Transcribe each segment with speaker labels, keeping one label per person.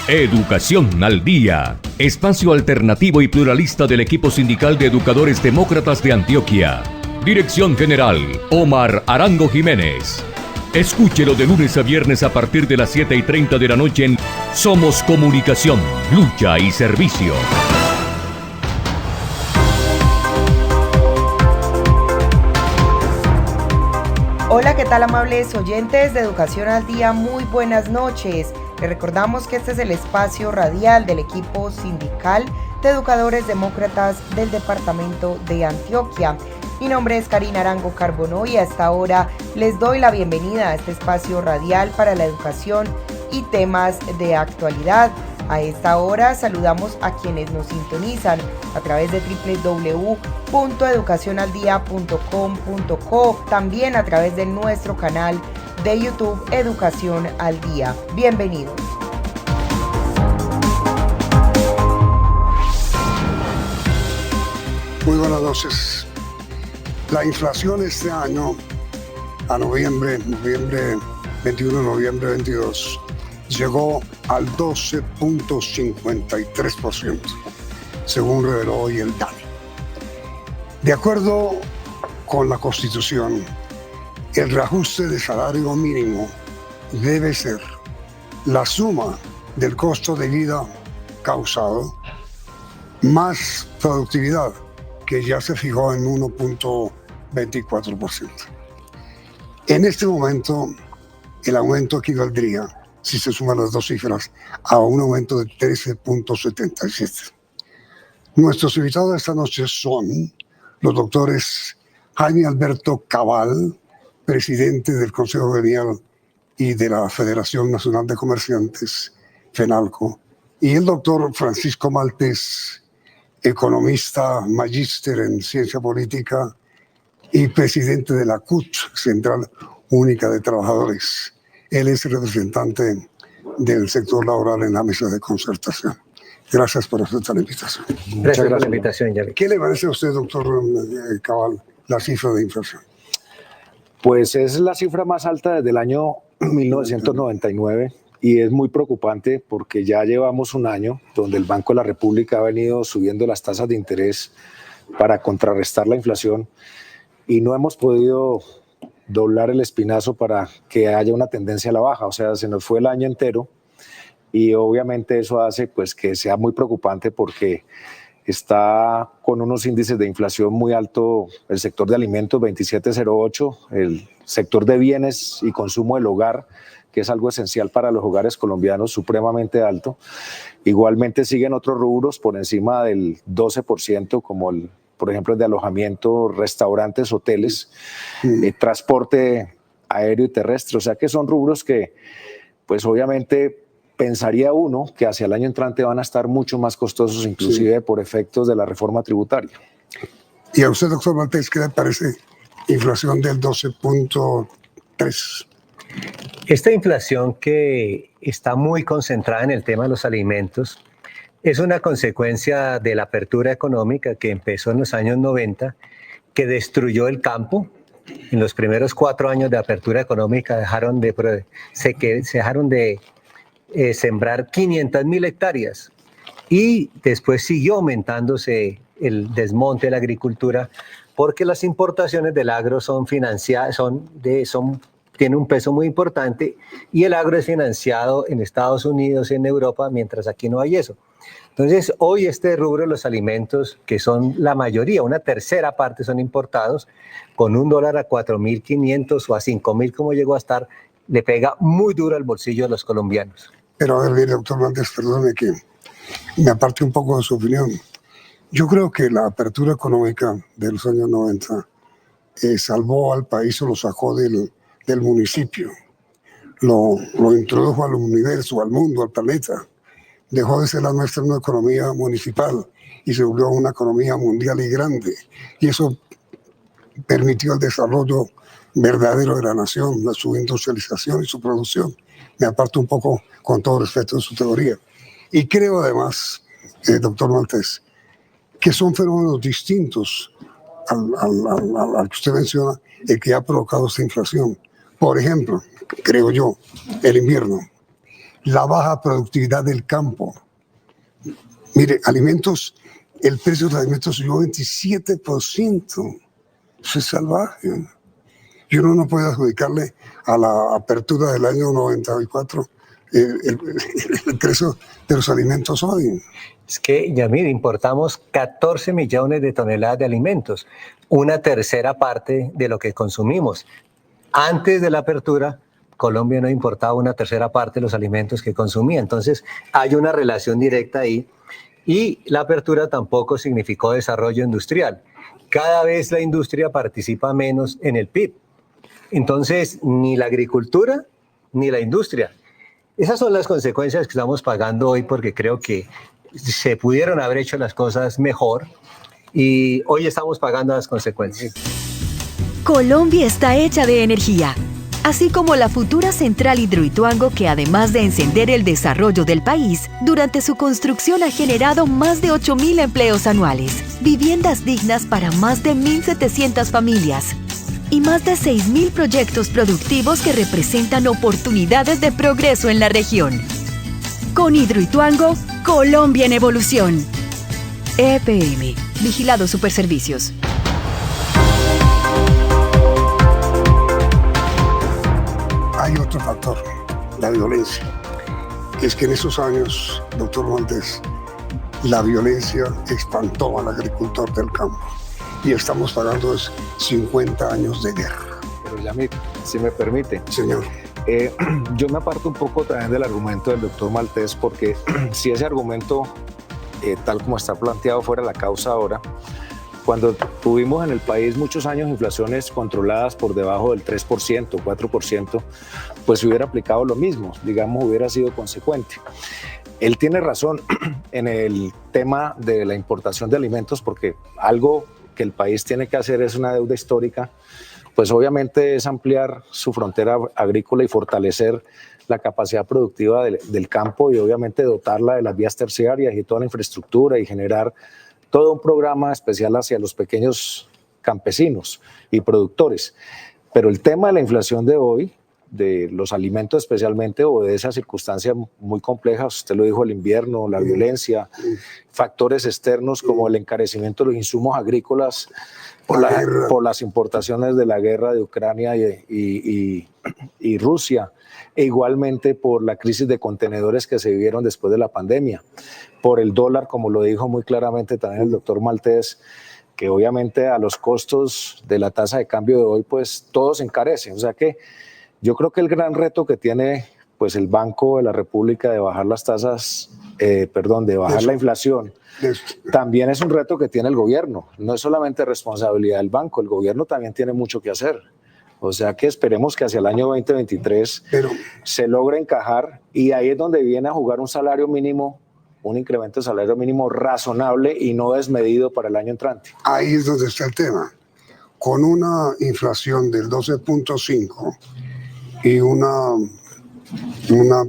Speaker 1: Educación al Día, espacio alternativo y pluralista del equipo sindical de educadores demócratas de Antioquia. Dirección General, Omar Arango Jiménez. Escúchelo de lunes a viernes a partir de las 7:30 de la noche en Somos Comunicación, Lucha y Servicio.
Speaker 2: Hola, ¿qué tal, amables oyentes de Educación al Día? Muy buenas noches. Les recordamos que este es el espacio radial del equipo sindical de educadores demócratas del departamento de Antioquia. Mi nombre es Karina Arango Carbonó y hasta ahora les doy la bienvenida a este espacio radial para la educación y temas de actualidad. A esta hora saludamos a quienes nos sintonizan a través de www.educacionaldia.com.co, también a través de nuestro canal de YouTube Educación al Día. Bienvenidos.
Speaker 3: Muy buenas noches. La inflación este año, a noviembre 21, noviembre 22, llegó al 12.53%, según reveló hoy el DANE. De acuerdo con la Constitución, el reajuste de salario mínimo debe ser la suma del costo de vida causado más productividad, que ya se fijó en 1.24%. En este momento, el aumento equivaldría, si se suman las dos cifras, a un aumento de 13.77. Nuestros invitados esta noche son los doctores Jaime Alberto Cabal, presidente del Consejo Gremial y de la Federación Nacional de Comerciantes, FENALCO, y el doctor Francisco Maltés, economista, magíster en ciencia política y presidente de la CUT, Central Única de Trabajadores. Él es el representante del sector laboral en la mesa de concertación. Gracias por aceptar la invitación.
Speaker 4: Gracias por la invitación, Yami.
Speaker 3: ¿Qué le parece a usted, doctor Cabal, la cifra de inflación?
Speaker 4: Pues es la cifra más alta desde el año 1999 y es muy preocupante porque ya llevamos un año donde el Banco de la República ha venido subiendo las tasas de interés para contrarrestar la inflación y no hemos podido doblar el espinazo para que haya una tendencia a la baja. O sea, se nos fue el año entero y obviamente eso hace pues que sea muy preocupante porque está con unos índices de inflación muy alto el sector de alimentos, 27.08, el sector de bienes y consumo del hogar, que es algo esencial para los hogares colombianos, supremamente alto. Igualmente siguen otros rubros por encima del 12%, como por ejemplo el de alojamiento, restaurantes, hoteles, transporte aéreo y terrestre. O sea que son rubros que pues obviamente pensaría uno que hacia el año entrante van a estar mucho más costosos, inclusive por efectos de la reforma tributaria.
Speaker 3: ¿Y a usted, doctor Maltés, qué le parece inflación del 12.3%?
Speaker 5: Esta inflación que está muy concentrada en el tema de los alimentos es una consecuencia de la apertura económica que empezó en los años 90, que destruyó el campo. En los primeros 4 años de apertura económica se dejaron de sembrar 500.000 hectáreas y después siguió aumentándose el desmonte de la agricultura porque las importaciones del agro son financiadas, tiene un peso muy importante y el agro es financiado en Estados Unidos y en Europa, mientras aquí no hay eso. Entonces, hoy este rubro de los alimentos, que son la mayoría, una tercera parte son importados, con $1 a 4.500 o a 5.000 como llegó a estar, le pega muy duro al bolsillo de los colombianos.
Speaker 3: Pero a ver, mire, doctor Maltés, perdone que me aparte un poco de su opinión. Yo creo que la apertura económica de los años 90 salvó al país o lo sacó del municipio, lo introdujo al universo, al mundo, al planeta. Dejó de ser la nuestra una economía municipal y se volvió una economía mundial y grande. Y eso permitió el desarrollo verdadero de la nación, su industrialización y su producción. Me aparto un poco con todo respeto de su teoría. Y creo además, doctor Maltés, que son fenómenos distintos al que usted menciona, el que ha provocado esta inflación. Por ejemplo, creo yo, el invierno. la baja productividad del campo. Mire, alimentos, el precio de los alimentos subió 27%. Eso es salvaje. Y uno no puede adjudicarle a la apertura del año 94 el precio de los alimentos hoy.
Speaker 5: Es que, Yamir, importamos 14 millones de toneladas de alimentos, una tercera parte de lo que consumimos. Antes de la apertura, Colombia no importaba una tercera parte de los alimentos que consumía. Entonces, hay una relación directa ahí. Y la apertura tampoco significó desarrollo industrial. Cada vez la industria participa menos en el PIB. Entonces, ni la agricultura ni la industria. Esas son las consecuencias que estamos pagando hoy, porque creo que se pudieron haber hecho las cosas mejor y hoy estamos pagando las consecuencias.
Speaker 6: Colombia está hecha de energía, así como la futura central Hidroituango, que además de encender el desarrollo del país, durante su construcción ha generado más de 8.000 empleos anuales, viviendas dignas para más de 1.700 familias y más de 6.000 proyectos productivos que representan oportunidades de progreso en la región. Con Hidroituango, Colombia en evolución. EPM, Vigilado Superservicios.
Speaker 3: Hay otro factor, la violencia. Es que en esos años, doctor Montes, la violencia espantó al agricultor del campo. Y estamos pagando 50 años de guerra.
Speaker 4: Pero Yamir, si me permite.
Speaker 3: Señor.
Speaker 4: Yo me aparto un poco también del argumento del doctor Maltés, porque si ese argumento, tal como está planteado, fuera la causa ahora, cuando tuvimos en el país muchos años inflaciones controladas por debajo del 3%, 4%, pues se hubiera aplicado lo mismo, digamos, hubiera sido consecuente. Él tiene razón en el tema de la importación de alimentos, porque algo que el país tiene que hacer es una deuda histórica, pues obviamente es ampliar su frontera agrícola y fortalecer la capacidad productiva del campo y obviamente dotarla de las vías terciarias y toda la infraestructura y generar todo un programa especial hacia los pequeños campesinos y productores. Pero el tema de la inflación de hoy, de los alimentos especialmente, o de esas circunstancias muy complejas, usted lo dijo, el invierno, la violencia, factores externos como el encarecimiento de los insumos agrícolas por las importaciones de la guerra de Ucrania y Rusia, e igualmente por la crisis de contenedores que se vivieron después de la pandemia, por el dólar, como lo dijo muy claramente también el doctor Maltés, que obviamente a los costos de la tasa de cambio de hoy, pues todo se encarece. O sea que yo creo que el gran reto que tiene pues el Banco de la República de bajar las tasas, de bajar la inflación, también es un reto que tiene el gobierno. No es solamente responsabilidad del banco, el gobierno también tiene mucho que hacer. O sea que esperemos que hacia el año 2023 se logre encajar, y ahí es donde viene a jugar un salario mínimo, un incremento de salario mínimo razonable y no desmedido para el año entrante.
Speaker 3: Ahí es donde está el tema. Con una inflación del 12.5 y una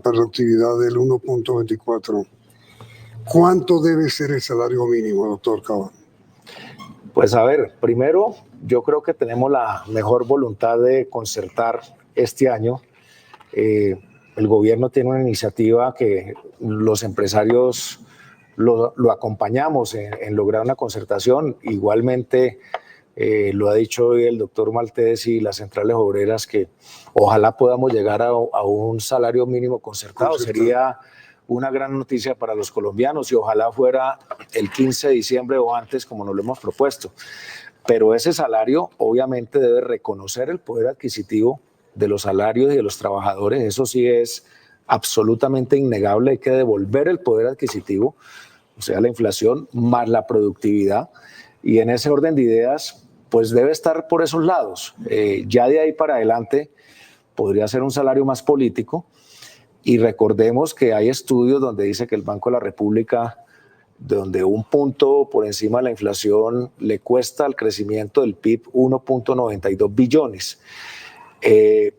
Speaker 3: productividad del 1.24, ¿cuánto debe ser el salario mínimo, doctor Cabal?
Speaker 4: Pues a ver, primero yo creo que tenemos la mejor voluntad de concertar este año. El gobierno tiene una iniciativa que los empresarios lo acompañamos en lograr una concertación. Igualmente lo ha dicho hoy el doctor Maltés y las centrales obreras, que ojalá podamos llegar a un salario mínimo concertado. Sería una gran noticia para los colombianos y ojalá fuera el 15 de diciembre o antes, como nos lo hemos propuesto. Pero ese salario obviamente debe reconocer el poder adquisitivo de los salarios y de los trabajadores. Eso sí es absolutamente innegable. Hay que devolver el poder adquisitivo, o sea, la inflación más la productividad, y en ese orden de ideas pues debe estar por esos lados. Ya de ahí para adelante podría ser un salario más político, y recordemos que hay estudios donde dice que el Banco de la República, donde un punto por encima de la inflación le cuesta al crecimiento del PIB 1.92 billones.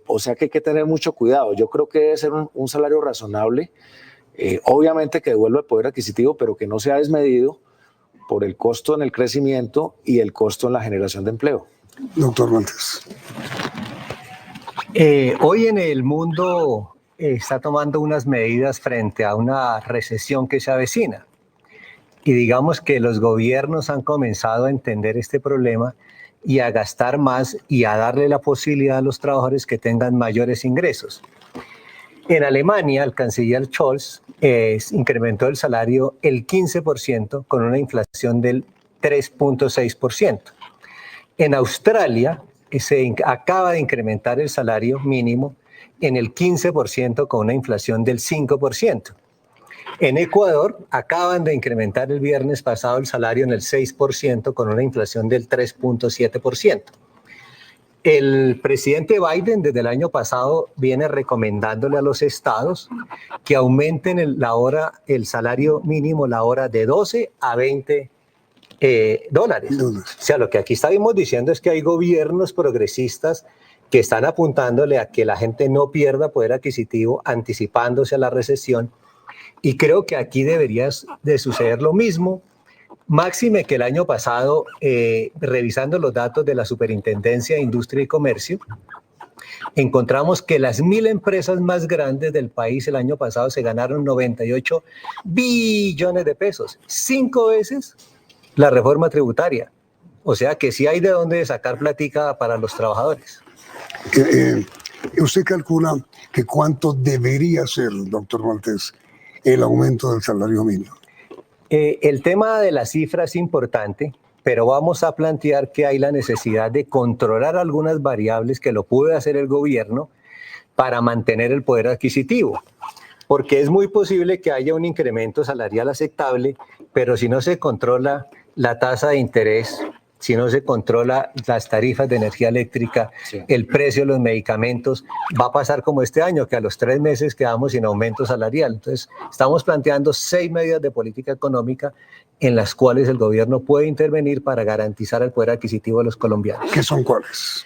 Speaker 4: O sea que hay que tener mucho cuidado. Yo creo que debe ser un salario razonable, obviamente que devuelva el poder adquisitivo, pero que no sea desmedido por el costo en el crecimiento y el costo en la generación de empleo.
Speaker 3: Doctor Montes.
Speaker 5: Hoy en el mundo está tomando unas medidas frente a una recesión que se avecina. Y digamos que los gobiernos han comenzado a entender este problema y a gastar más y a darle la posibilidad a los trabajadores que tengan mayores ingresos. En Alemania, el canciller Scholz incrementó el salario el 15% con una inflación del 3.6%. En Australia se acaba de incrementar el salario mínimo en el 15% con una inflación del 5%. En Ecuador acaban de incrementar el viernes pasado el salario en el 6% con una inflación del 3.7%. El presidente Biden desde el año pasado viene recomendándole a los estados que aumenten el salario mínimo la hora de 12 a 20 dólares. O sea, lo que aquí estamos diciendo es que hay gobiernos progresistas que están apuntándole a que la gente no pierda poder adquisitivo anticipándose a la recesión, y creo que aquí debería de suceder lo mismo. Máxime que el año pasado, revisando los datos de la Superintendencia de Industria y Comercio, encontramos que las 1.000 empresas más grandes del país el año pasado se ganaron 98 billones de pesos, 5 veces la reforma tributaria. O sea que sí hay de dónde sacar platica para los trabajadores.
Speaker 3: ¿Usted calcula que cuánto debería ser, doctor Maltés, el aumento del salario mínimo?
Speaker 5: El tema de la cifra es importante, pero vamos a plantear que hay la necesidad de controlar algunas variables que lo puede hacer el gobierno para mantener el poder adquisitivo. Porque es muy posible que haya un incremento salarial aceptable, pero si no se controla la tasa de interés, si no se controla las tarifas de energía eléctrica, sí, el precio de los medicamentos, va a pasar como este año, que a los 3 meses quedamos sin aumento salarial. Entonces, estamos planteando 6 medidas de política económica en las cuales el gobierno puede intervenir para garantizar el poder adquisitivo de los colombianos.
Speaker 3: ¿Qué son cuáles?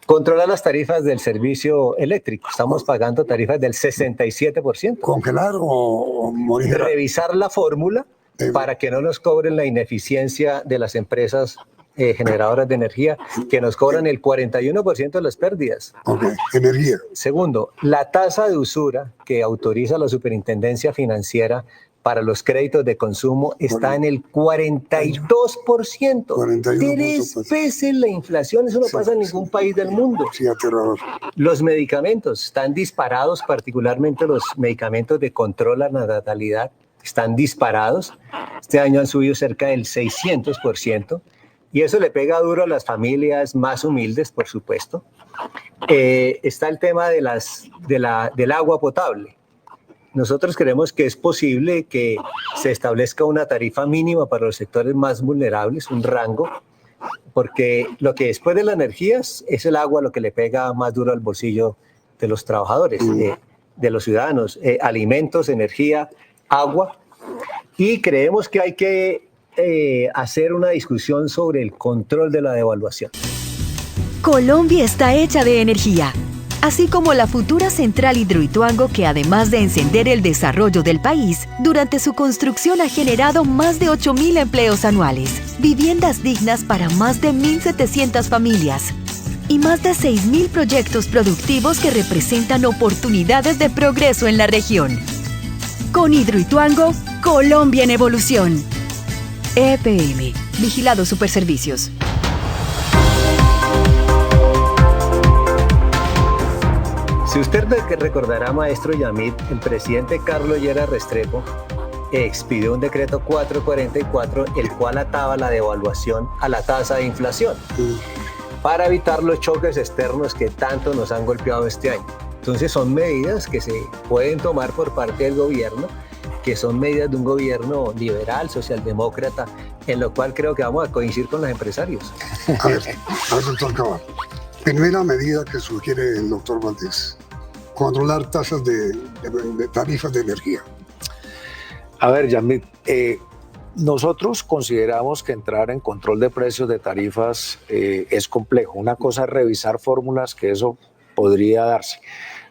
Speaker 5: Controlar las tarifas del servicio eléctrico. Estamos pagando tarifas del 67%.
Speaker 3: ¿Congelar o morir?
Speaker 5: Revisar la fórmula para que no nos cobren la ineficiencia de las empresas generadoras de energía, que nos cobran el 41% de las pérdidas.
Speaker 3: Ok, energía.
Speaker 5: Segundo, la tasa de usura que autoriza la Superintendencia Financiera para los créditos de consumo está en el 42%. 3 veces la inflación, eso no pasa en ningún país del mundo.
Speaker 3: Sí, aterrador.
Speaker 5: Los medicamentos están disparados, particularmente los medicamentos de control a la natalidad, están disparados. Este año han subido cerca del 600%. Y eso le pega duro a las familias más humildes, por supuesto. Está el tema del agua potable. Nosotros creemos que es posible que se establezca una tarifa mínima para los sectores más vulnerables, un rango, porque lo que después de las energías es el agua lo que le pega más duro al bolsillo de los trabajadores, de los ciudadanos. Alimentos, energía, agua. Y creemos que hay que hacer una discusión sobre el control de la devaluación.
Speaker 6: Colombia está hecha de energía, así como la futura central Hidroituango, que además de encender el desarrollo del país, durante su construcción ha generado más de 8.000 empleos anuales, viviendas dignas para más de 1.700 familias y más de 6.000 proyectos productivos que representan oportunidades de progreso en la región. Con Hidroituango, Colombia en evolución. EPM, Vigilado Superservicios.
Speaker 5: Si usted recordará, maestro Yamid, el presidente Carlos Lleras Restrepo expidió un decreto 444, el cual ataba la devaluación a la tasa de inflación para evitar los choques externos que tanto nos han golpeado este año. Entonces son medidas que se pueden tomar por parte del gobierno, que son medidas de un gobierno liberal, socialdemócrata, en lo cual creo que vamos a coincidir con los empresarios.
Speaker 3: A ver, doctor Cabal. Primera medida que sugiere el doctor Maltés: controlar tasas de tarifas de energía.
Speaker 4: A ver, Yamid, nosotros consideramos que entrar en control de precios de tarifas es complejo. Una cosa es revisar fórmulas, que eso podría darse.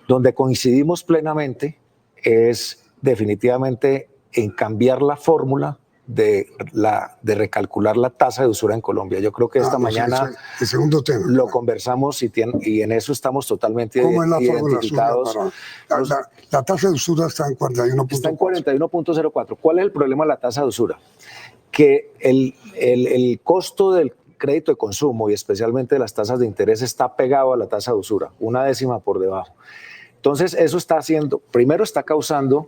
Speaker 4: Donde coincidimos plenamente es definitivamente en cambiar la fórmula de recalcular la tasa de usura en Colombia. Yo creo que esta mañana
Speaker 3: el segundo tema,
Speaker 4: lo conversamos y en eso estamos totalmente identificados.
Speaker 3: La tasa de usura está en 41.4.
Speaker 4: Está en 41.04. ¿Cuál es el problema de la tasa de usura? Que el costo del crédito de consumo y especialmente de las tasas de interés está pegado a la tasa de usura, una décima por debajo. Entonces, eso está haciendo, primero está causando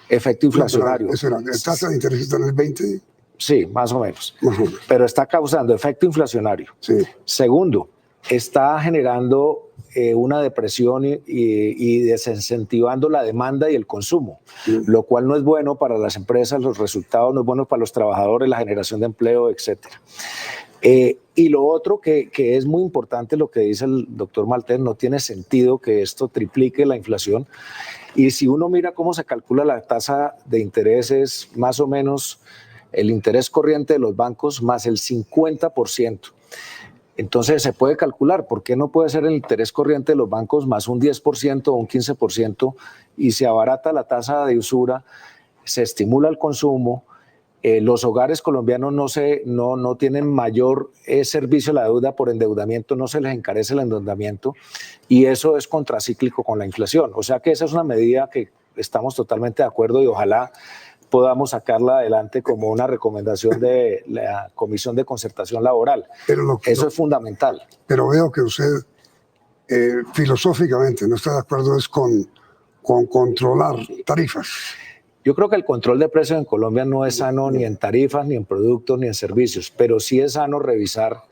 Speaker 4: efecto inflacionario.
Speaker 3: ¿La tasa de interés está en el 20?
Speaker 4: Sí, más o menos. Pero está causando efecto inflacionario.
Speaker 3: Sí.
Speaker 4: Segundo, está generando una depresión y desincentivando la demanda y el consumo, lo cual no es bueno para las empresas, los resultados no es bueno para los trabajadores, la generación de empleo, etcétera. Y lo otro que es muy importante, lo que dice el doctor Maltés, no tiene sentido que esto triplique la inflación. Y si uno mira cómo se calcula la tasa de interés, es más o menos el interés corriente de los bancos más el 50%. Entonces se puede calcular, ¿por qué no puede ser el interés corriente de los bancos más un 10% o un 15% y se abarata la tasa de usura, se estimula el consumo? Los hogares colombianos no tienen mayor servicio a la deuda por endeudamiento, no se les encarece el endeudamiento y eso es contracíclico con la inflación. O sea que esa es una medida que estamos totalmente de acuerdo y ojalá podamos sacarla adelante como una recomendación de la Comisión de Concertación Laboral. Eso es fundamental.
Speaker 3: Pero veo que usted filosóficamente no está de acuerdo es con controlar tarifas.
Speaker 4: Yo creo que el control de precios en Colombia no es sano ni en tarifas, ni en productos, ni en servicios, pero sí es sano revisar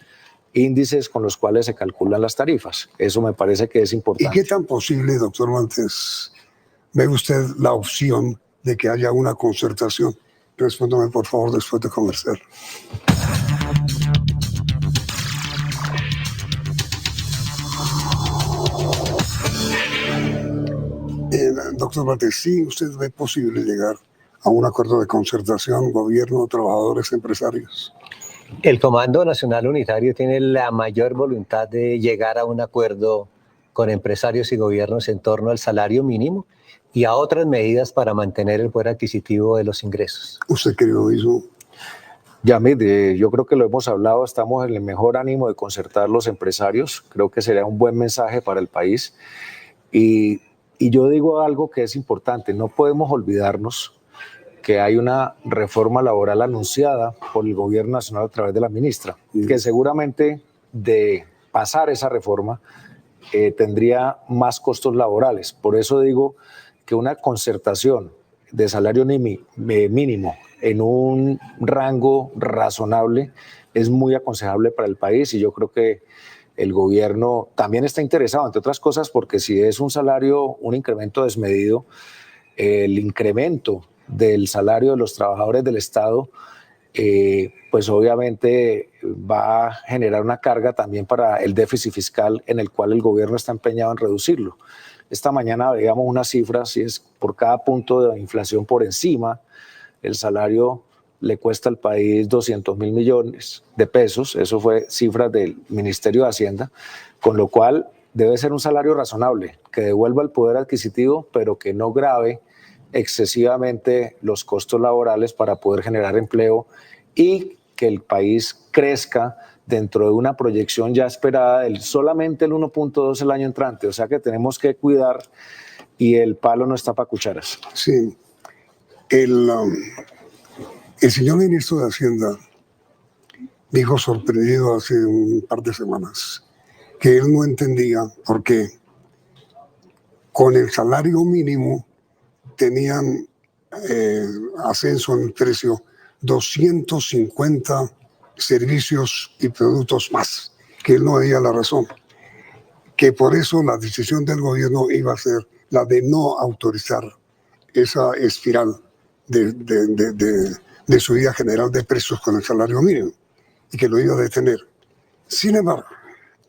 Speaker 4: índices con los cuales se calculan las tarifas. Eso me parece que es importante.
Speaker 3: ¿Y qué tan posible, doctor Maltés, ve usted la opción de que haya una concertación? Respóndame, por favor, después de comercial. Doctor Maltés, ¿sí usted ve posible llegar a un acuerdo de concertación, gobierno, trabajadores, empresarios?
Speaker 5: El Comando Nacional Unitario tiene la mayor voluntad de llegar a un acuerdo con empresarios y gobiernos en torno al salario mínimo y a otras medidas para mantener el poder adquisitivo de los ingresos.
Speaker 3: ¿Usted cree lo mismo?
Speaker 4: Yamid, yo creo que lo hemos hablado, estamos en el mejor ánimo de concertar los empresarios, creo que sería un buen mensaje para el país y yo digo algo que es importante, no podemos olvidarnos que hay una reforma laboral anunciada por el gobierno nacional a través de la ministra, que seguramente de pasar esa reforma tendría más costos laborales. Por eso digo que una concertación de salario mínimo en un rango razonable es muy aconsejable para el país y yo creo que el gobierno también está interesado, entre otras cosas, porque si es un salario, un incremento desmedido, el incremento del salario de los trabajadores del Estado, pues obviamente va a generar una carga también para el déficit fiscal en el cual el gobierno está empeñado en reducirlo. Esta mañana veíamos unas cifras y es por cada punto de inflación por encima, el salario le cuesta al país 200.000 millones de pesos, eso fue cifras del Ministerio de Hacienda, con lo cual debe ser un salario razonable, que devuelva el poder adquisitivo, pero que no grave excesivamente los costos laborales para poder generar empleo y que el país crezca dentro de una proyección ya esperada del solamente el 1.2 el año entrante. O sea que tenemos que cuidar y el palo no está para cucharas.
Speaker 3: Sí. El señor ministro de Hacienda dijo sorprendido hace un par de semanas que él no entendía por qué con el salario mínimo tenían ascenso en el precio 250 servicios y productos más, que él no veía la razón, que por eso la decisión del gobierno iba a ser la de no autorizar esa espiral de subida general de precios con el salario mínimo y que lo iba a detener. Sin embargo,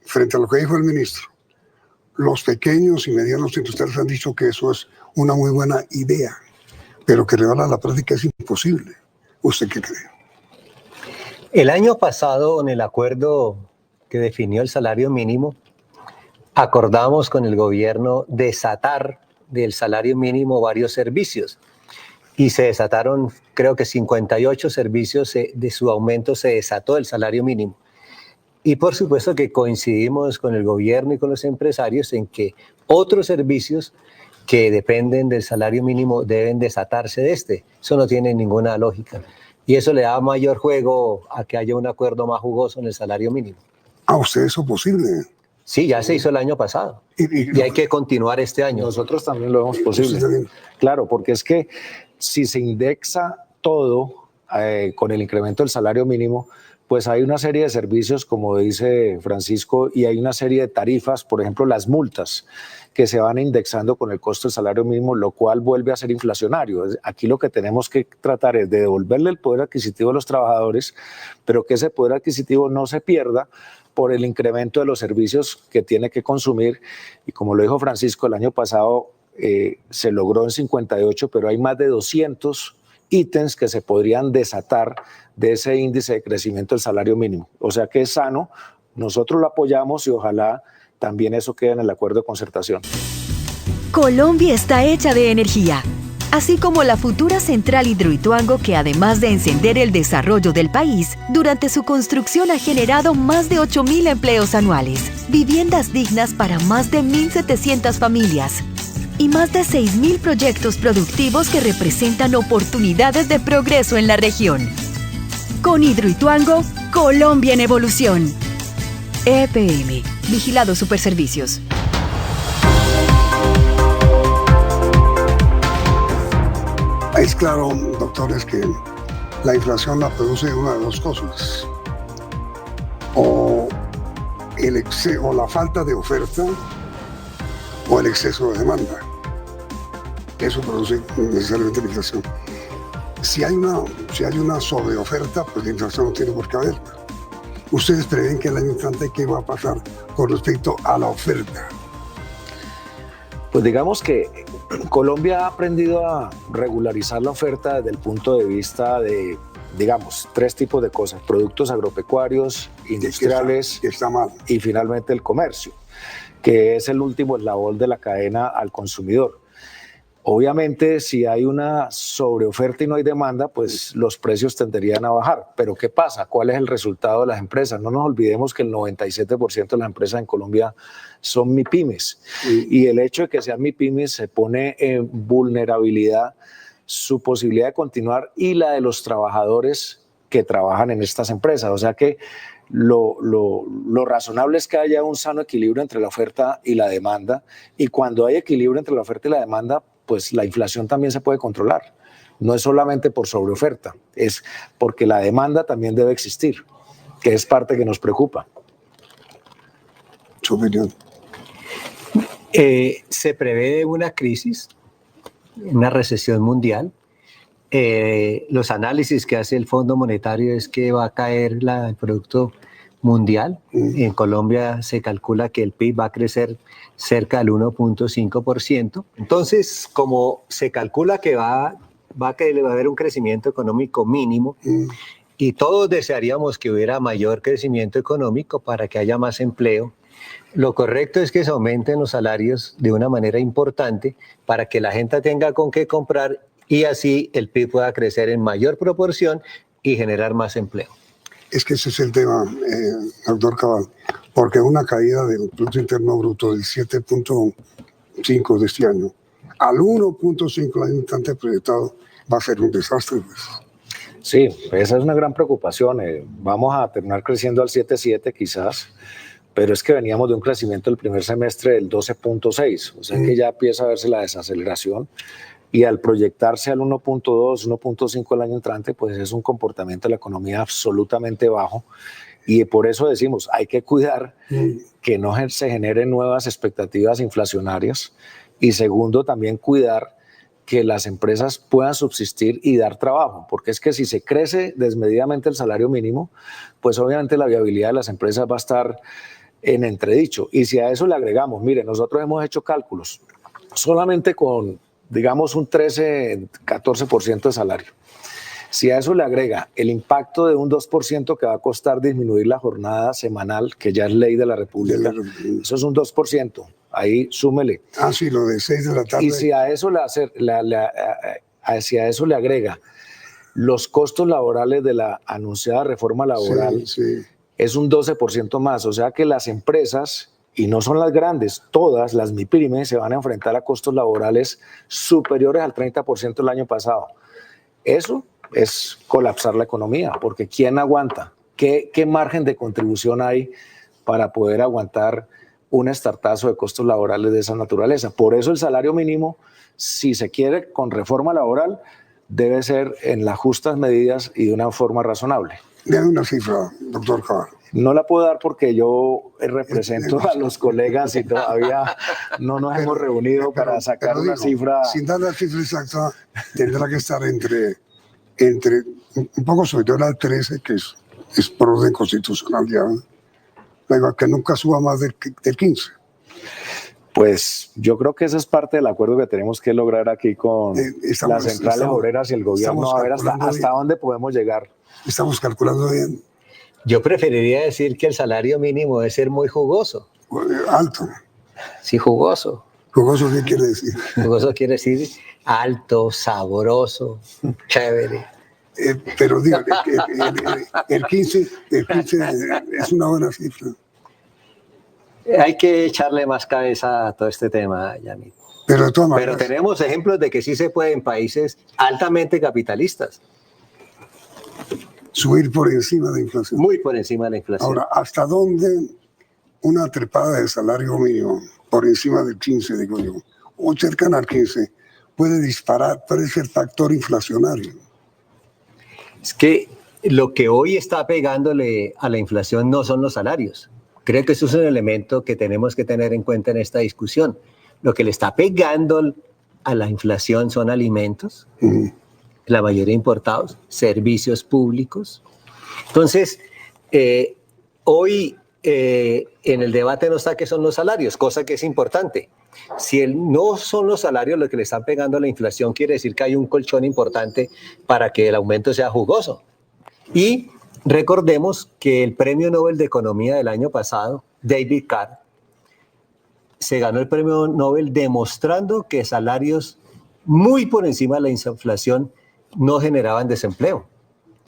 Speaker 3: frente a lo que dijo el ministro, los pequeños y medianos industriales han dicho que eso es una muy buena idea, pero que llevarla a la práctica es imposible. ¿Usted qué cree?
Speaker 5: El año pasado, en el acuerdo que definió el salario mínimo, acordamos con el gobierno desatar del salario mínimo varios servicios. y se desataron, creo que 58 servicios, de su aumento se desató el salario mínimo. Y por supuesto que coincidimos con el gobierno y con los empresarios en que otros servicios que dependen del salario mínimo deben desatarse de este. Eso no tiene ninguna lógica. Y eso le da mayor juego a que haya un acuerdo más jugoso en el salario mínimo.
Speaker 3: ¿A usted eso posible?
Speaker 5: Sí, ya se hizo el año pasado. Y hay que continuar este año.
Speaker 4: Nosotros también lo vemos posible. Claro, porque es que si se indexa todo con el incremento del salario mínimo, pues hay una serie de servicios, como dice Francisco, y hay una serie de tarifas, por ejemplo, las multas, que se van indexando con el costo del salario mínimo, lo cual vuelve a ser inflacionario. Aquí lo que tenemos que tratar es de devolverle el poder adquisitivo a los trabajadores, pero que ese poder adquisitivo no se pierda por el incremento de los servicios que tiene que consumir. Y como lo dijo Francisco, el año pasado se logró en 58, pero hay más de 200 ítems que se podrían desatar de ese índice de crecimiento del salario mínimo. O sea que es sano, nosotros lo apoyamos y ojalá también eso quede en el acuerdo de concertación.
Speaker 6: Colombia está hecha de energía, así como la futura central Hidroituango que además de encender el desarrollo del país, durante su construcción ha generado más de 8.000 empleos anuales, viviendas dignas para más de 1.700 familias y más de 6.000 proyectos productivos que representan oportunidades de progreso en la región. Con Hidroituango, Colombia en evolución. EPM, Vigilado Superservicios.
Speaker 3: Es claro, doctores, que la inflación la produce una de dos cosas. O la falta de oferta o el exceso de demanda. Eso produce necesariamente la inflación. Si hay una sobreoferta, pues la inflación no tiene por qué haber. ¿Ustedes prevén que el año entrante qué va a pasar con respecto a la oferta?
Speaker 4: Pues digamos que Colombia ha aprendido a regularizar la oferta desde el punto de vista de, digamos, tres tipos de cosas: productos agropecuarios, industriales
Speaker 3: que está mal.
Speaker 4: Y finalmente el comercio, que es el último eslabón de la cadena al consumidor. Obviamente, si hay una sobreoferta y no hay demanda, pues los precios tenderían a bajar. Pero ¿qué pasa? ¿Cuál es el resultado de las empresas? No nos olvidemos que el 97% de las empresas en Colombia son MIPYMES. Y el hecho de que sean MIPYMES se pone en vulnerabilidad su posibilidad de continuar y la de los trabajadores que trabajan en estas empresas. O sea que lo razonable es que haya un sano equilibrio entre la oferta y la demanda. Y cuando hay equilibrio entre la oferta y la demanda, pues la inflación también se puede controlar. No es solamente por sobreoferta, es porque la demanda también debe existir, que es parte que nos preocupa.
Speaker 3: Su opinión.
Speaker 5: Se prevé una crisis, una recesión mundial. Los análisis que hace el Fondo Monetario es que va a caer el Producto Mundial. En Colombia se calcula que el PIB va a crecer cerca del 1.5%. Entonces, como se calcula que va a haber un crecimiento económico mínimo, y todos desearíamos que hubiera mayor crecimiento económico para que haya más empleo, lo correcto es que se aumenten los salarios de una manera importante para que la gente tenga con qué comprar y así el PIB pueda crecer en mayor proporción y generar más empleo.
Speaker 3: Es que ese es el tema, doctor Cabal, porque una caída del Producto Interno Bruto del 7.5 de este año al 1.5 el año entrante proyectado va a ser un desastre. Pues.
Speaker 4: Sí, esa es una gran preocupación. Vamos a terminar creciendo al 7.7 quizás, pero es que veníamos de un crecimiento del primer semestre del 12.6, o sea que ya empieza a verse la desaceleración. Y al proyectarse al 1.2, 1.5 el año entrante, pues es un comportamiento de la economía absolutamente bajo. Y por eso decimos, hay que cuidar que no se generen nuevas expectativas inflacionarias. Y segundo, también cuidar que las empresas puedan subsistir y dar trabajo. Porque es que si se crece desmedidamente el salario mínimo, pues obviamente la viabilidad de las empresas va a estar en entredicho. Y si a eso le agregamos, mire, nosotros hemos hecho cálculos, solamente con digamos un 13-14% de salario. Si a eso le agrega el impacto de un 2% que va a costar disminuir la jornada semanal, que ya es ley de la República, eso es un 2%, ahí súmele.
Speaker 3: Sí, lo de 6 de la tarde.
Speaker 4: Y si a eso hacia eso le agrega los costos laborales de la anunciada reforma laboral, es un 12% más. O sea que las empresas, y no son las grandes, todas las MIPYME se van a enfrentar a costos laborales superiores al 30% el año pasado. Eso es colapsar la economía, porque ¿quién aguanta? ¿Qué margen de contribución hay para poder aguantar un estartazo de costos laborales de esa naturaleza? Por eso el salario mínimo, si se quiere con reforma laboral, debe ser en las justas medidas y de una forma razonable.
Speaker 3: Dame una cifra, doctor Cabal.
Speaker 4: No la puedo dar porque yo represento a los colegas y todavía no nos hemos reunido para sacar una cifra.
Speaker 3: Sin dar la cifra exacta, tendrá que estar entre un poco superior al 13, que es por orden constitucional ya. Que nunca suba más del 15.
Speaker 4: Pues yo creo que esa es parte del acuerdo que tenemos que lograr aquí con las centrales obreras y el gobierno, a ver hasta dónde podemos llegar.
Speaker 3: Estamos calculando bien.
Speaker 5: Yo preferiría decir que el salario mínimo debe ser muy jugoso.
Speaker 3: Alto.
Speaker 5: Sí, jugoso.
Speaker 3: ¿Jugoso qué quiere decir?
Speaker 5: Jugoso quiere decir alto, sabroso, chévere.
Speaker 3: Pero digo, el 15 es una buena cifra.
Speaker 5: Hay que echarle más cabeza a todo este tema, Yanni.
Speaker 3: Pero de todas maneras,
Speaker 5: pero tenemos ejemplos de que sí se puede en países altamente capitalistas.
Speaker 3: Subir por encima de la inflación.
Speaker 5: Muy por encima de la inflación.
Speaker 3: Ahora, ¿hasta dónde una trepada de salario mínimo por encima del 15, digo yo, o cercana al 15, puede disparar, puede ser factor inflacionario?
Speaker 5: Es que lo que hoy está pegándole a la inflación no son los salarios. Creo que eso es un elemento que tenemos que tener en cuenta en esta discusión. Lo que le está pegando a la inflación son alimentos, la mayoría importados, servicios públicos. Entonces, hoy en el debate no está qué son los salarios, cosa que es importante. Si no son los salarios lo que le están pegando a la inflación, quiere decir que hay un colchón importante para que el aumento sea jugoso. Y recordemos que el Premio Nobel de Economía del año pasado, David Carr, se ganó el Premio Nobel demostrando que salarios muy por encima de la inflación no generaban desempleo.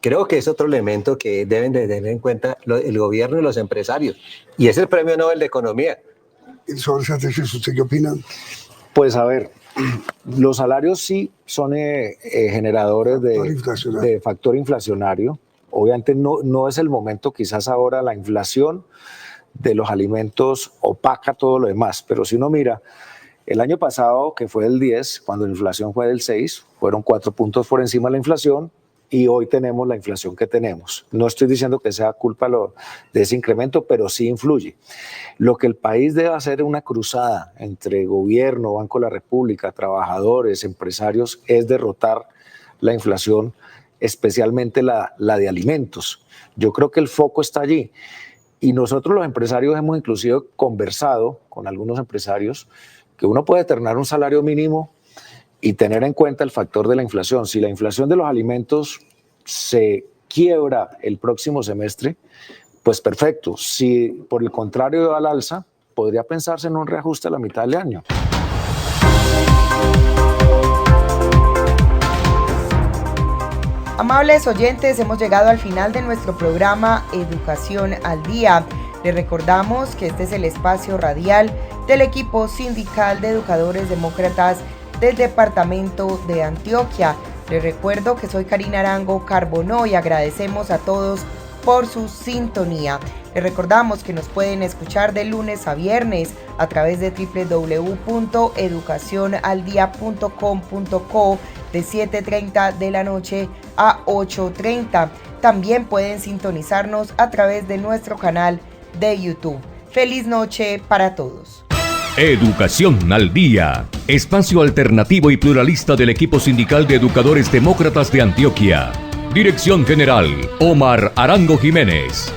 Speaker 5: Creo que es otro elemento que deben de tener en cuenta el gobierno y los empresarios. Y es el Premio Nobel de Economía.
Speaker 3: Sobre esa tesis, ¿usted qué opina?
Speaker 4: Pues a ver, los salarios sí son generadores de factor inflacionario. Obviamente no es el momento, quizás ahora la inflación de los alimentos opaca todo lo demás, pero si uno mira, el año pasado, que fue del 10, cuando la inflación fue del 6, fueron 4 puntos por encima de la inflación y hoy tenemos la inflación que tenemos. No estoy diciendo que sea culpa de ese incremento, pero sí influye. Lo que el país debe hacer es una cruzada entre gobierno, Banco de la República, trabajadores, empresarios, es derrotar la inflación, especialmente la de alimentos. Yo creo que el foco está allí. Y nosotros los empresarios hemos inclusive conversado con algunos empresarios que uno puede determinar un salario mínimo y tener en cuenta el factor de la inflación. Si la inflación de los alimentos se quiebra el próximo semestre, pues perfecto. Si por el contrario va al alza, podría pensarse en un reajuste a la mitad del año.
Speaker 2: Amables oyentes, hemos llegado al final de nuestro programa Educación al Día. Les recordamos que este es el espacio radial del equipo sindical de educadores demócratas del departamento de Antioquia. Les recuerdo que soy Karina Arango Carbonó y agradecemos a todos por su sintonía. Les recordamos que nos pueden escuchar de lunes a viernes a través de www.educacionaldia.com.co de 7:30 de la noche a 8:30. También pueden sintonizarnos a través de nuestro canal de YouTube. Feliz noche para todos.
Speaker 1: Educación al Día, espacio alternativo y pluralista del equipo sindical de educadores demócratas de Antioquia. Dirección General, Omar Arango Jiménez.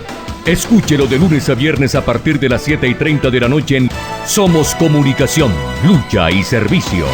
Speaker 1: Escúchelo de lunes a viernes a partir de las 7:30 de la noche en Somos Comunicación, Lucha y Servicio.